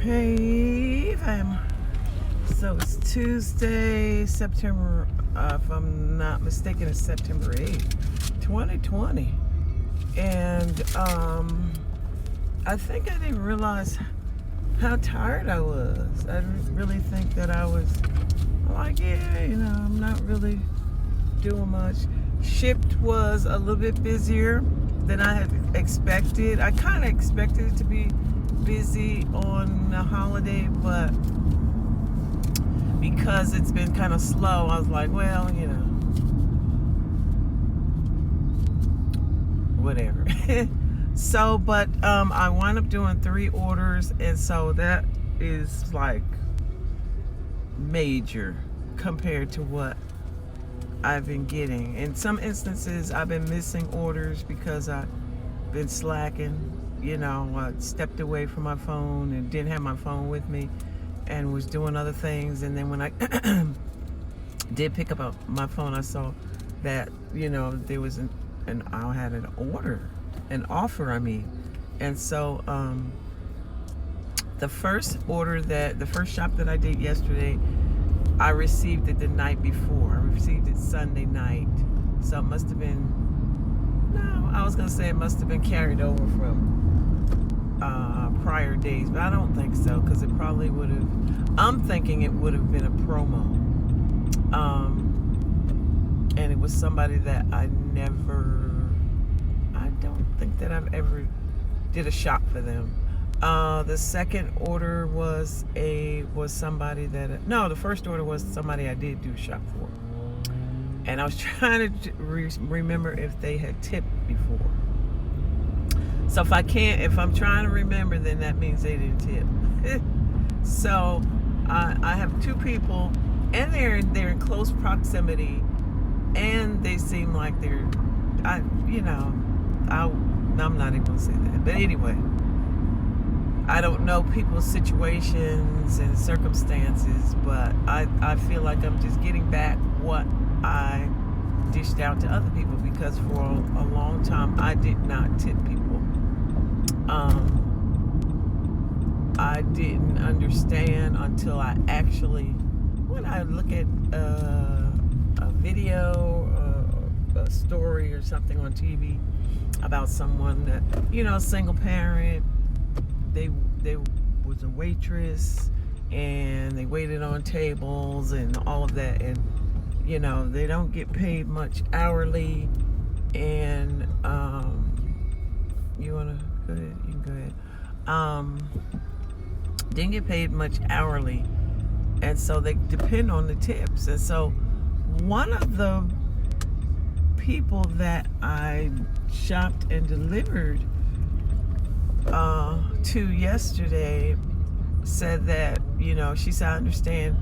Hey, so it's Tuesday, September, if I'm not mistaken, it's September 8th, 2020. And I think I didn't realize how tired I was. I didn't really think that I was like, I'm not really doing much. Shift was a little bit busier than I had expected. I kind of expected it to be busy on the holiday, but because it's been kind of slow, I was like, well, whatever. So, but I wound up doing 3 orders, and so that is like major compared to what I've been getting. In some instances, I've been missing orders because I've been slacking. I stepped away from my phone and didn't have my phone with me and was doing other things. And then when I did pick up my phone, I saw that, there was I had an offer, And so the first shop that I did yesterday, I received it the night before. I received it Sunday night. So it must have been, I was going to say it must have been carried over from prior days, but I don't think so, because it probably would have, I'm thinking it would have been a promo. And it was somebody that I don't think that I've ever did a shop for them. The second order was somebody that, no, the first order was somebody I did do a shop for. And I was trying to remember if they had tipped before. So if I'm trying to remember, then that means they didn't tip. So I have 2 people, and they're in close proximity, and they seem like I'm not even gonna say that. But anyway, I don't know people's situations and circumstances, but I feel like I'm just getting back what I dished out to other people, because for a long time I did not tip people. I didn't understand until I actually, when I look at a video, a story or something on TV about someone that, single parent, they was a waitress and they waited on tables and all of that, and they don't get paid much hourly, and you want to go ahead, you can go ahead. Didn't get paid much hourly, and so they depend on the tips. And so one of the people that I shopped and delivered to yesterday said that, she said, I understand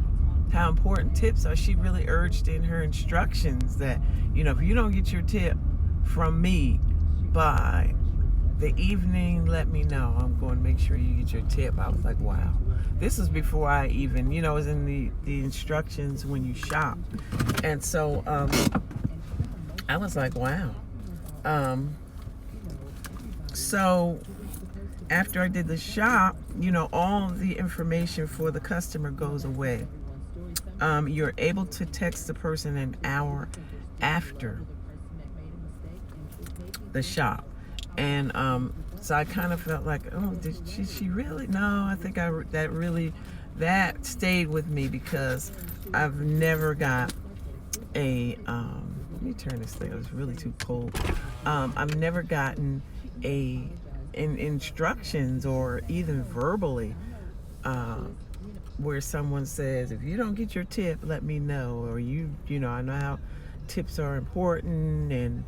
how important tips are. She really urged in her instructions that, if you don't get your tip from me by the evening, let me know. I'm going to make sure you get your tip. I was like, wow. This is before I even, it was in the instructions when you shop. And so I was like, wow. So after I did the shop, all the information for the customer goes away. You're able to text the person an hour after the shop. And so I kind of felt like, oh, did she really? No, I think that stayed with me, because I've never got let me turn this thing, it's really too cold. I've never gotten in instructions, or even verbally, where someone says, if you don't get your tip, let me know. Or I know how tips are important, and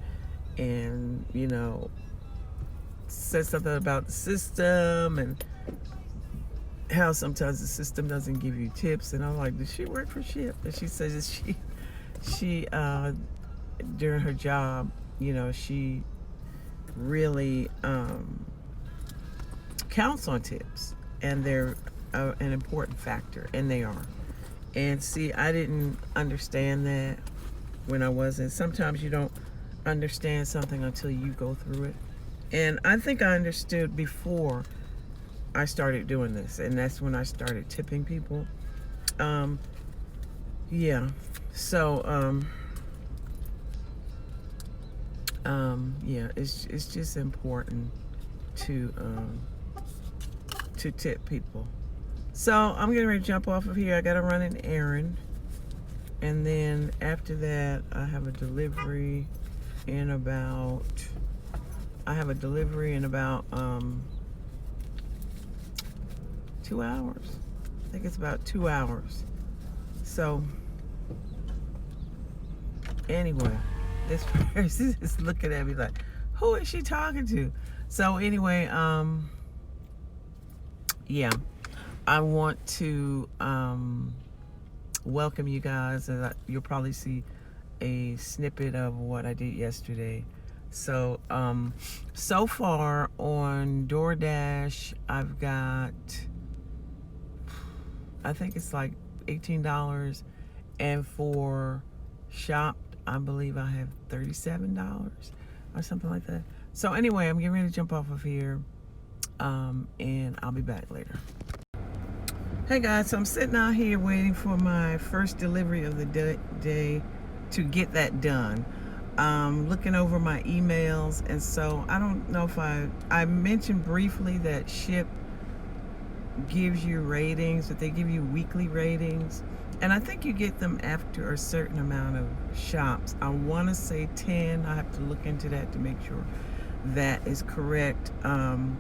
said something about the system and how sometimes the system doesn't give you tips. And I'm like, does she work for Ship? And she says that she during her job, she really counts on tips, and they're an important factor, and they are. And see, I didn't understand that when I wasn't. Sometimes you don't understand something until you go through it. And I think I understood before I started doing this, and that's when I started tipping people. Yeah. So yeah, it's just important to tip people. So I'm getting ready to jump off of here. I gotta run an errand, and then after that I have a delivery in about 2 hours. I think it's about 2 hours. So anyway, this person is looking at me like, who is she talking to? So anyway, yeah, I want to welcome you guys, and you'll probably see a snippet of what I did yesterday. So so far on DoorDash, I've got, I think it's like $18, and for Shop, I believe I have $37 or something like that. So anyway, I'm getting ready to jump off of here, and I'll be back later. Hey guys, so I'm sitting out here waiting for my first delivery of the day to get that done. Looking over my emails, and so I don't know if I mentioned briefly that Ship gives you ratings, that they give you weekly ratings, and I think you get them after a certain amount of shops. I want to say 10. I have to look into that to make sure that is correct. And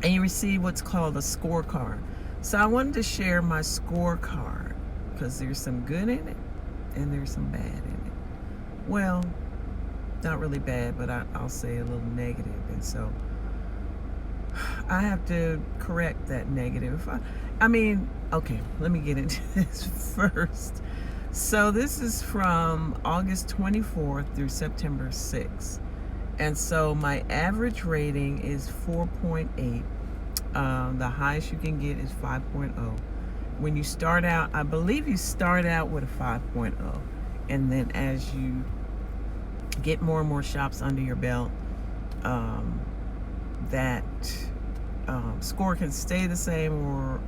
you receive what's called a scorecard. So I wanted to share my scorecard because there's some good in it and there's some bad in it. Well, not really bad, but I'll say a little negative. And so I have to correct that negative. Okay, let me get into this first. So this is from August 24th through September 6th. And so my average rating is 4.8. The highest you can get is 5.0. When you start out, I believe you start out with a 5.0. And then as you get more and more shops under your belt, that score can stay the same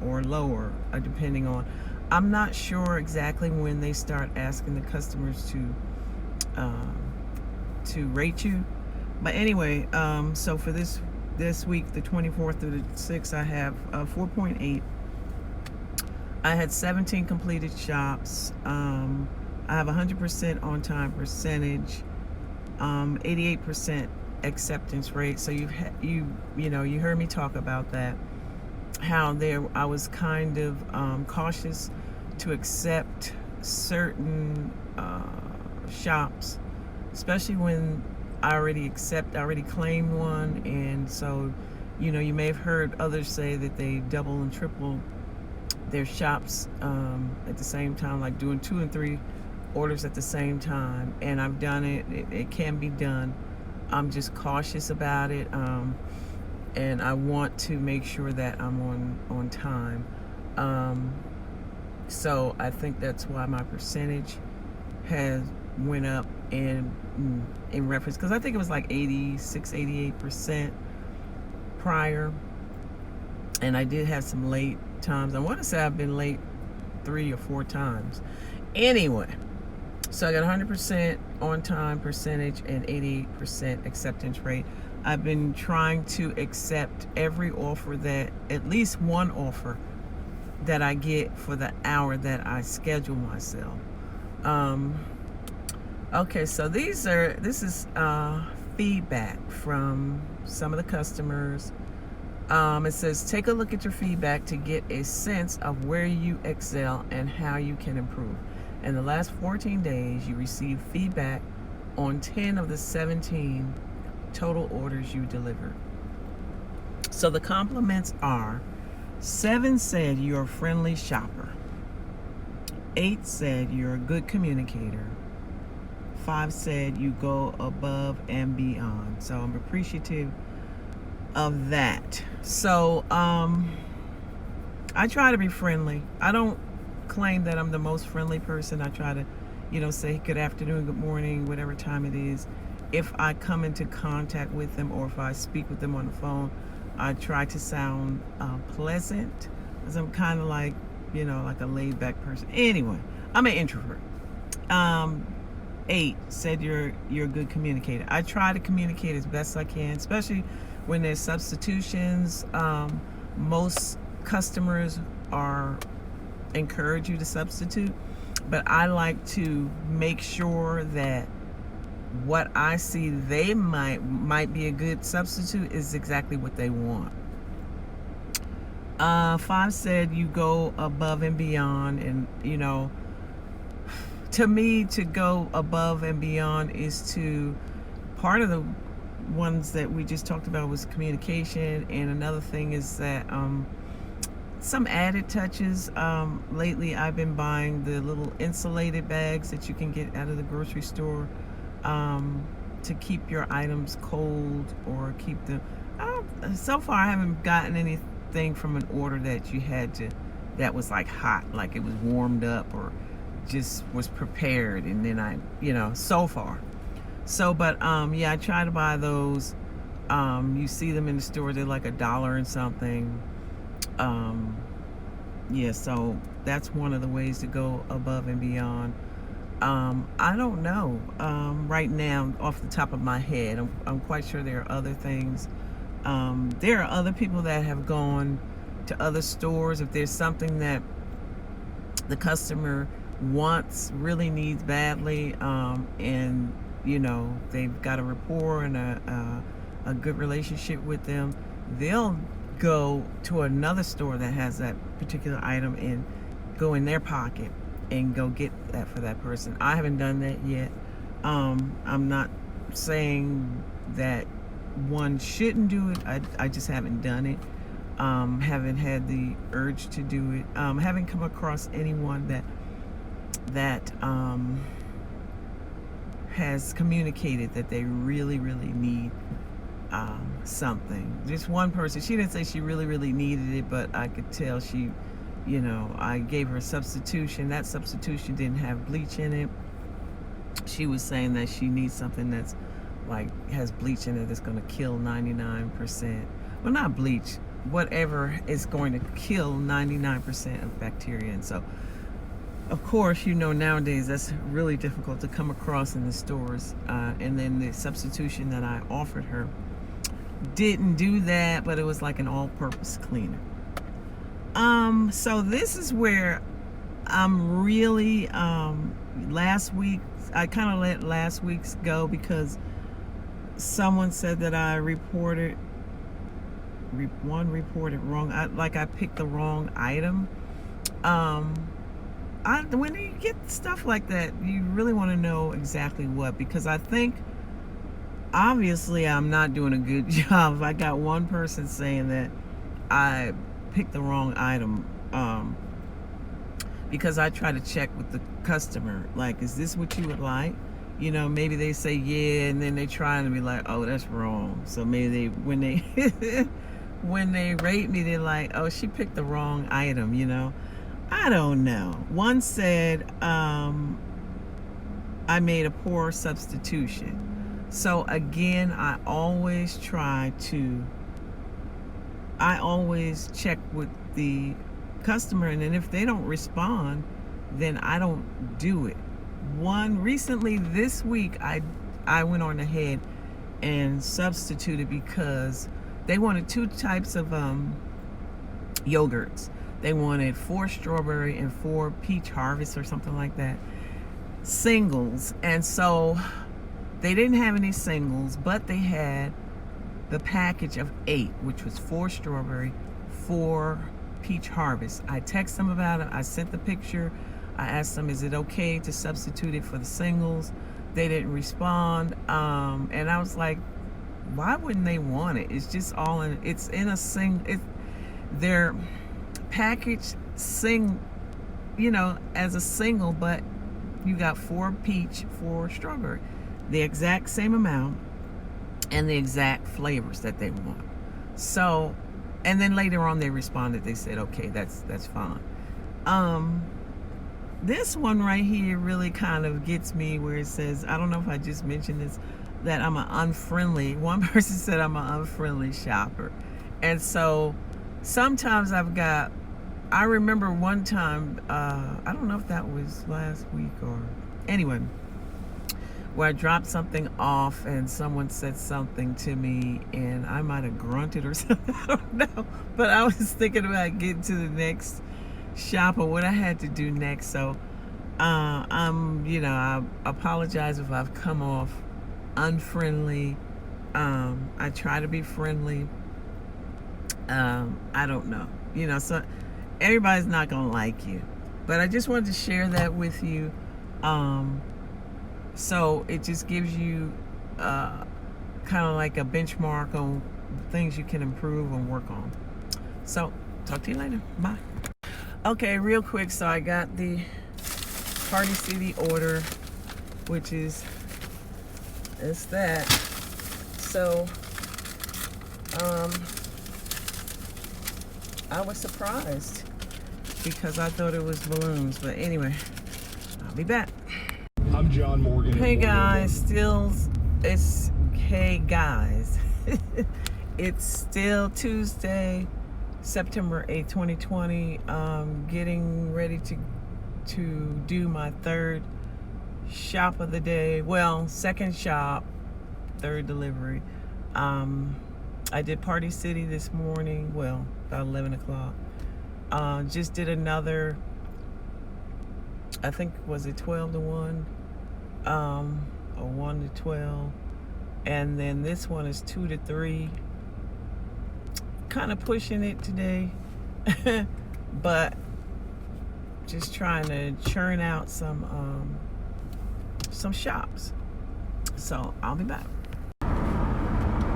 or lower, depending on, I'm not sure exactly when they start asking the customers to rate you. But anyway, so for this week, the 24th through the 6th, I have 4.8. I had 17 completed shops. I have 100% on-time percentage, 88% acceptance rate. So you heard me talk about that, how I was kind of cautious to accept certain shops, especially when I already claimed one. And so you may have heard others say that they double and triple their shops at the same time, like doing 2 and 3 orders at the same time. And I've done it. It can be done. I'm just cautious about it, and I want to make sure that I'm on time. So I think that's why my percentage has went up in reference, because I think it was like 86-88% prior, and I did have some late times. I want to say I've been late 3 or 4 times. Anyway, so I got 100% on-time percentage and 88% acceptance rate. I've been trying to accept every offer, at least one offer that I get for the hour that I schedule myself. Okay, so this is feedback from some of the customers. It says, take a look at your feedback to get a sense of where you excel and how you can improve. In the last 14 days, you received feedback on 10 of the 17 total orders you delivered. So the compliments are: 7 said you're a friendly shopper. 8 said you're a good communicator. 5 said you go above and beyond. So I'm appreciative of that. So I try to be friendly. I don't claim that I'm the most friendly person. I try to, say good afternoon, good morning, whatever time it is. If I come into contact with them or if I speak with them on the phone, I try to sound pleasant, because I'm kind of like, like a laid back person. Anyway, I'm an introvert. 8 said you're a good communicator. I try to communicate as best I can, especially when there's substitutions. Most customers encourage you to substitute, but I like to make sure that what I see they might be a good substitute is exactly what they want. 5 said you go above and beyond, and to me, to go above and beyond is part of the ones that we just talked about was communication, and another thing is that some added touches. Lately I've been buying the little insulated bags that you can get out of the grocery store to keep your items cold, or keep them. So far I haven't gotten anything from an order that was like hot, like it was warmed up or just was prepared, and then so far. But I try to buy those. You see them in the store, they're like $1 and something. So that's one of the ways to go above and beyond. I don't know right now off the top of my head. I'm quite sure there are other things. There are other people that have gone to other stores. If there's something that the customer really needs badly, and they've got a rapport and a good relationship with them, they'll go to another store that has that particular item and go in their pocket and go get that for that person. I haven't done that yet. I'm not saying that one shouldn't do it. I just haven't done it. Haven't had the urge to do it. Haven't come across anyone that has communicated that they really, really need something. Just one person, she didn't say she really, really needed it, but I could tell she, I gave her a substitution. That substitution didn't have bleach in it. She was saying that she needs something that's has bleach in it that's going to kill 99%. Well, not bleach, whatever is going to kill 99% of bacteria. And so, of course, nowadays that's really difficult to come across in the stores. And then the substitution that I offered her didn't do that, but it was like an all-purpose cleaner. So this is where I'm really, last week, I kind of let last week's go because someone said that I reported wrong. I picked the wrong item. When you get stuff like that, you really want to know exactly what, because I think obviously I'm not doing a good job. I got one person saying that I picked the wrong item, because I try to check with the customer, like, is this what you would like? Maybe they say yeah, and then they try to be like, oh, that's wrong. So maybe when they rate me, they're like, oh, she picked the wrong item. I don't know. One said I made a poor substitution. So again, I always check with the customer, and then if they don't respond, then I don't do it. Recently this week, I went on ahead and substituted because they wanted 2 types of yogurts. They wanted 4 strawberry and 4 peach harvest or something like that, singles. And so they didn't have any singles, but they had the package of 8, which was 4 strawberry, 4 peach harvest. I texted them about it. I sent the picture. I asked them, is it okay to substitute it for the singles? They didn't respond. And I was like, why wouldn't they want it? It's just it's in a they're packaged as a single, but you got 4 peach, 4 strawberry, the exact same amount and the exact flavors that they want. So, and then later on they responded, they said, okay, that's fine. This one right here really kind of gets me, where it says, I don't know if I just mentioned this, that I'm one person said I'm an unfriendly shopper. And so sometimes I remember one time, I don't know if that was last week or anyway, where I dropped something off and someone said something to me and I might have grunted or something. I don't know. But I was thinking about getting to the next shop or what I had to do next. So I apologize if I've come off unfriendly. I try to be friendly. I don't know. So everybody's not going to like you. But I just wanted to share that with you. So it just gives you kind of like a benchmark on things you can improve and work on. So talk to you later. Bye. Okay, real quick. So I got the Party City order, which is that. So I was surprised because I thought it was balloons. But anyway, I'll be back. I'm John Morgan. Hey guys, it's still Tuesday, September 8th, 2020. Getting ready to do my third shop of the day. Well, second shop, third delivery. I did Party City this morning, well, about 11 o'clock. Just did another, I think, was it 12 to 1? Or 1 to 12. And then this one is 2 to 3. Kind of pushing it today. But just trying to churn out some shops. So I'll be back.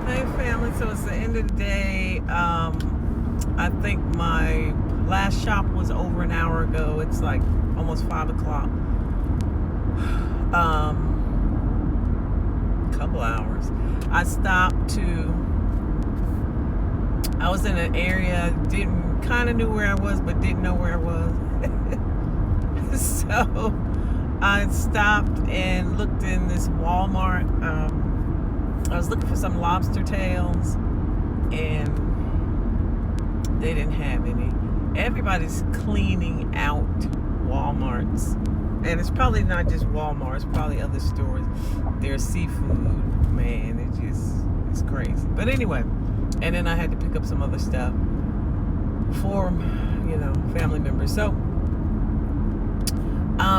Hey family, so it's the end of the day. I think my last shop was over an hour ago. It's like almost 5 o'clock. Couple hours. I was in an area, kind of knew where I was, but didn't know where I was. So I stopped and looked in this Walmart. I was looking for some lobster tails, and they didn't have any. Everybody's cleaning out Walmarts. And it's probably not just Walmart, it's probably other stores. There's seafood, man, it's crazy. But anyway, and then I had to pick up some other stuff for, family members. So,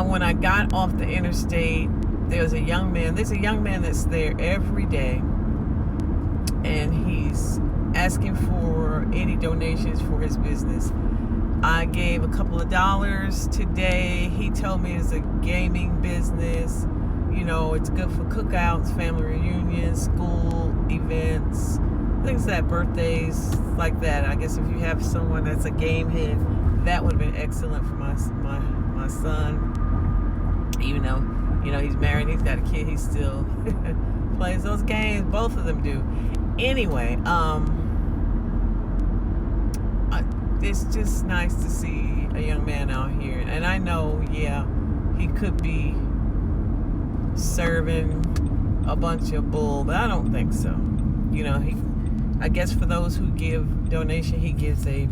when I got off the interstate, there's a young man that's there every day, and he's asking for any donations for his business. I gave a couple of dollars today. He told me it's a gaming business. It's good for cookouts, family reunions, school events, things like birthdays, like that. I guess if you have someone that's a game head, that would have been excellent for my son. Even though, he's married, he's got a kid, he still plays those games. Both of them do. Anyway, it's just nice to see a young man out here. And I know, he could be serving a bunch of bull, but I don't think so. I guess for those who give donation, he gives a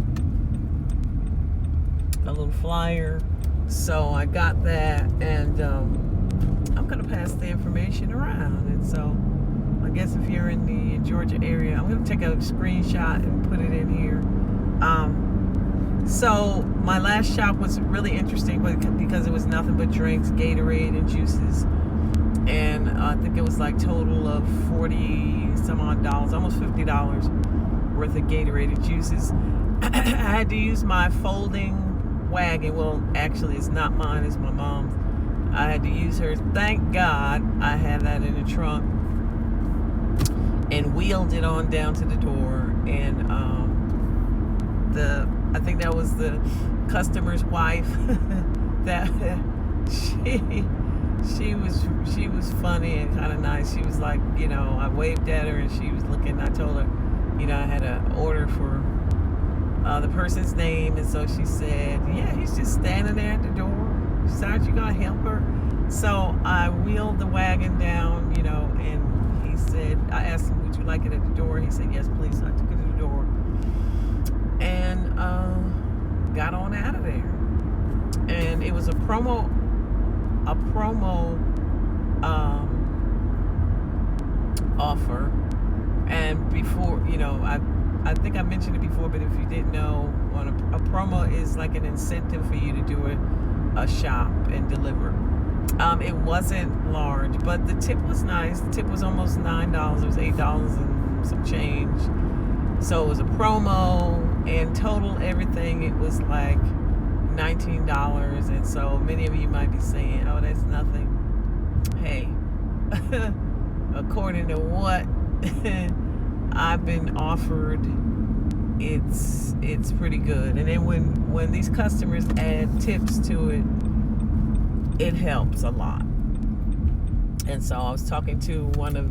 little flyer. So I got that, and I'm going to pass the information around. And so I guess if you're in the Georgia area, I'm going to take a screenshot and put it in here. So my last shop was really interesting because it was nothing but drinks, Gatorade and juices. And I think it was like total of $40 some odd, almost $50 worth of Gatorade and juices. I had to use my folding wagon. Well, actually it's not mine, it's my mom's. I had to use hers. Thank God I had that in the trunk and wheeled it on down to the door. And I think that was the customer's wife that she was funny and kind of nice. She was like, I waved at her and she was looking. I told her, I had an order for the person's name, and so she said, yeah, he's just standing there at the door. She said, aren't you gonna help her? So I wheeled the wagon down, and he said, I asked him, would you like it at the door? He said, yes, please. So I took it to the door. was a promo offer, and before, I think I mentioned it before, but if you didn't know, a promo is like an incentive for you to do a shop and deliver. It wasn't large, but the tip was nice. The tip was almost $9. It was $8 and some change. So it was a promo, and total everything, it was like $19. And so many of you might be saying, oh, that's nothing. Hey, according to what I've been offered, it's pretty good. And then when these customers add tips to it, it helps a lot. And so I was talking to one of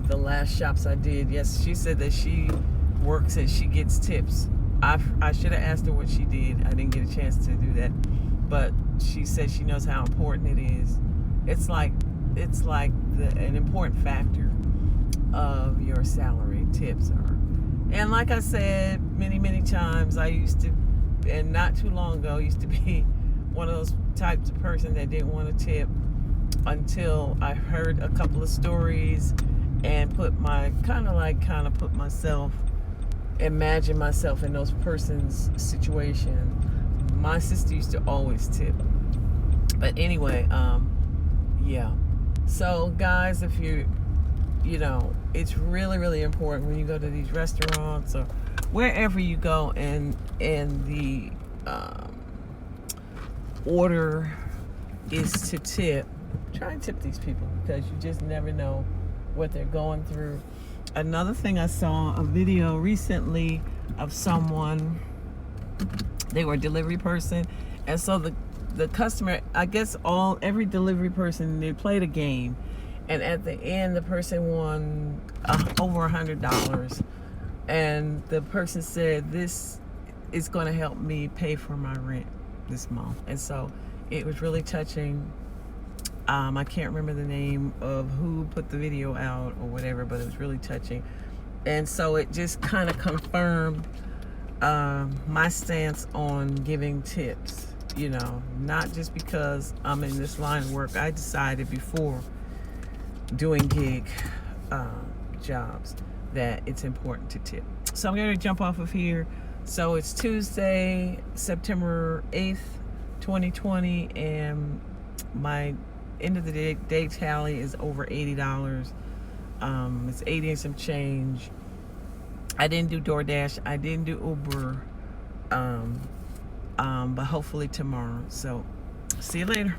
the last shops I did. Yes, she said that she works and she gets tips. I should have asked her what she did. I didn't get a chance to do that, but she said she knows how important it is. It's like an important factor of your salary. Tips are, and like I said many times, I used to, and not too long ago, used to be one of those types of person that didn't want to tip until I heard a couple of stories and imagine myself in those person's situation. My sister used to always tip. But anyway, yeah. So guys, if it's really important when you go to these restaurants or wherever you go, and the order is to tip, try and tip these people, because you just never know what they're going through. Another thing, I saw a video recently of someone, they were a delivery person, and so the customer, I guess every delivery person, they played a game, and at the end the person won over $100, and the person said, this is going to help me pay for my rent this month. And so it was really touching. I can't remember the name of who put the video out or whatever, but it was really touching. And so it just kind of confirmed my stance on giving tips. Not just because I'm in this line of work. I decided before doing gig jobs that it's important to tip. So I'm going to jump off of here. So it's Tuesday, September 8th, 2020, and my end of the day tally is over $80. It's 80 and some change. I didn't do DoorDash. I didn't do Uber. But hopefully tomorrow. So see you later.